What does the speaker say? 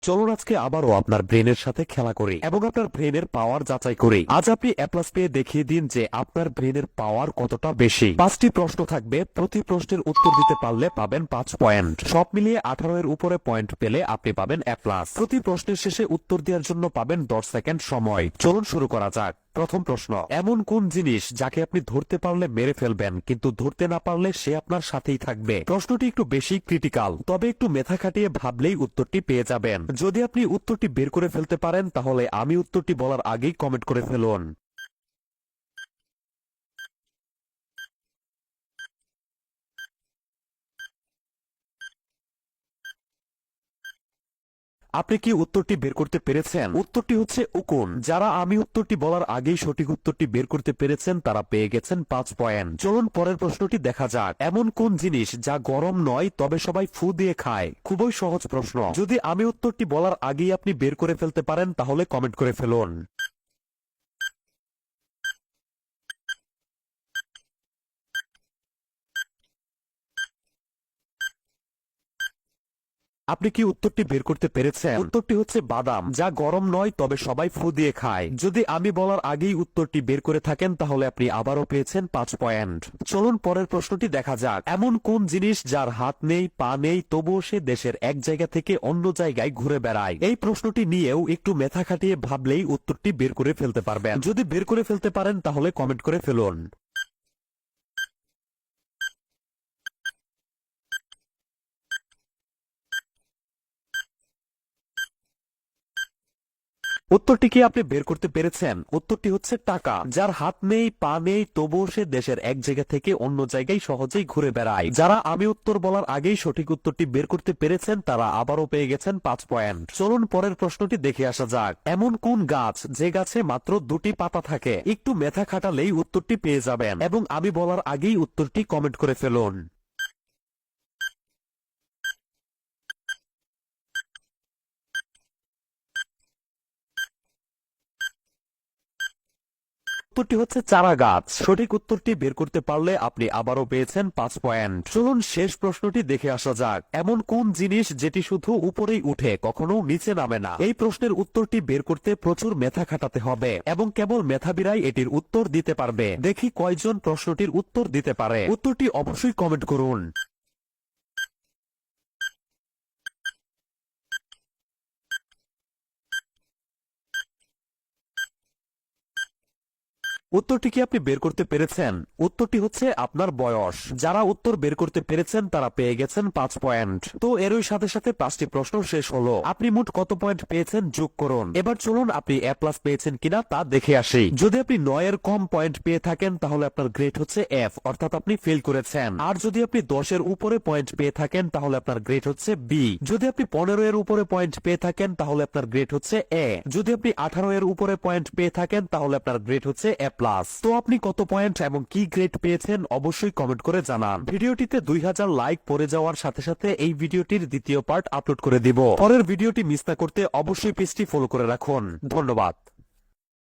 চলুন আজকে আবারও আপনার ব্রেনের সাথে খেলা করি এবং আপনার ব্রেনের পাওয়ার যাচাই করি। আজ আপনি এ প্লাস পেয়ে দেখিয়ে দিন যে আপনার ব্রেনের পাওয়ার কতটা বেশি। 5টি প্রশ্ন থাকবে, প্রতি প্রশ্নের উত্তর দিতে পারলে পাবেন 5 পয়েন্ট। সব মিলিয়ে 18 এর উপরে পয়েন্ট পেলে আপনি পাবেন এ প্লাস। প্রতি প্রশ্নের শেষে উত্তর দেওয়ার জন্য পাবেন 10 সেকেন্ড সময়। চলুন শুরু করা যাক। প্রথম প্রশ্ন, এমন কোন জিনিস যাকে আপনি ধরতে পারলে মেরে ফেলবেন কিন্তু ধরতে না পারলে সে আপনার সাথেই থাকবে? প্রশ্নটি একটু বেশি ক্রিটিক্যাল, তবে একটু মেধা খাটিয়ে ভাবলেই উত্তরটি পেয়ে যাবেন। যদি আপনি উত্তরটি বের করে ফেলতে পারেন তাহলে আমি উত্তরটি বলার আগেই কমেন্ট করে ফেলুন। আপনি কি উত্তরটি বের করতে পেরেছেন? উত্তরটি হচ্ছে উকুন। যারা আমি উত্তরটি বলার আগেই সঠিক উত্তরটি বের করতে পেরেছেন তারা পেয়ে গেছেন 5 পয়েন্ট। চলুন পরের প্রশ্নটি দেখা যাক। এমন কোন জিনিস যা গরম নয় তবে সবাই ফু দিয়ে খায়? খুবই সহজ প্রশ্ন। যদি আমি উত্তরটি বলার আগেই আপনি বের করে ফেলতে পারেন তাহলে কমেন্ট করে ফেলুন। আপনি কি উত্তরটি বের করতে পেরেছেন? উত্তরটি হচ্ছে বাদাম, যা গরম নয় তবে সবাই ফু দিয়ে খায়। যদি আমি বলার আগেই উত্তরটি বের করে থাকেন তাহলে আপনি আবারও পেয়েছেন 5 পয়েন্ট। চলুন পরের প্রশ্নটি দেখা যাক। এমন কোন জিনিস যার হাত নেই, পা নেই, তবুও সে দেশের এক জায়গা থেকে অন্য জায়গায় ঘুরে বেড়ায়? এই প্রশ্নটি নিয়েও একটু মেধা খাটিয়ে ভাবলেই উত্তরটি বের করে ফেলতে পারবেন। যদি বের করে ফেলতে পারেন তাহলে কমেন্ট করে ফেলুন। উত্তরটি কি আপনি বের করতে পেরেছেন? উত্তরটি হচ্ছে টাকা। যার হাত নেই, পা নেই, তবুও সে দেশের এক জায়গা থেকে অন্য জায়গায় সহজেই ঘুরে বেড়ায়। যারা আমি উত্তর বলার আগেই সঠিক উত্তরটি বের করতে পেরেছেন তারা আবারও পেয়ে গেছেন 5 পয়েন্ট। চলুন পরের প্রশ্নটি দেখে আসা যাক। এমন কোন গাছ যে গাছে মাত্র 2টি পাতা থাকে? একটু মেধা খাটালেই উত্তরটি পেয়ে যাবেন এবং আমি বলার আগেই উত্তরটি কমেন্ট করে ফেলুন। উত্তরটি হচ্ছে চারা গাছ। সঠিক উত্তরটি বের করতে পারলে আপনি আবারও পেয়েছেন 5 পয়েন্ট। চলুন শেষ প্রশ্নটি দেখে আসা যাক। এমন কোন জিনিস যেটি শুধু উপরেই উঠে কখনো নিচে নামে না? এই প্রশ্নের উত্তরটি বের করতে প্রচুর মেধা খাটাতে হবে এবং কেবল মেধাবীরাই এটির উত্তর দিতে পারবে। দেখি কয়জন প্রশ্নটির উত্তর দিতে পারে। উত্তরটি অবশ্যই কমেন্ট করুন। উত্তরটি কি আপনি বের করতে পেরেছেন? উত্তরটি হচ্ছে আপনার বয়স। যারা উত্তর বের করতে পেরেছেন তারা পেয়ে গেছেন 5 পয়েন্ট। তো এরই সাথে সাথে 5টি প্রশ্ন শেষ হলো। আপনি মোট কত পয়েন্ট পেয়েছেন যোগ করুন। এবার চলুন আপনি এ প্লাস পেয়েছেন কিনা তা দেখে আসি। যদি আপনি 9 এর কম পয়েন্ট পেয়ে থাকেন তাহলে আপনার গ্রেড হচ্ছে এফ, অর্থাৎ আপনি ফেল করেছেন। আর যদি আপনি 10 এর উপরে পয়েন্ট পেয়ে থাকেন তাহলে আপনার গ্রেড হচ্ছে বি। যদি আপনি 15 এর উপরে পয়েন্ট পেয়ে থাকেন তাহলে আপনার গ্রেড হচ্ছে এ। যদি আপনি 18 এর উপরে পয়েন্ট পেয়ে থাকেন তাহলে আপনার গ্রেড হচ্ছে এ প্লাস। তো আপনি কত পয়েন্ট এবং কি গ্রেড পেয়েছেন অবশ্যই কমেন্ট করে জানান। ভিডিওটিতে 2000 লাইক পড়ে যাওয়ার সাথে সাথে এই ভিডিওটির দ্বিতীয় পার্ট আপলোড করে দিব। পরের ভিডিওটি মিস না করতে অবশ্যই পেজটি ফলো করে রাখুন। ধন্যবাদ।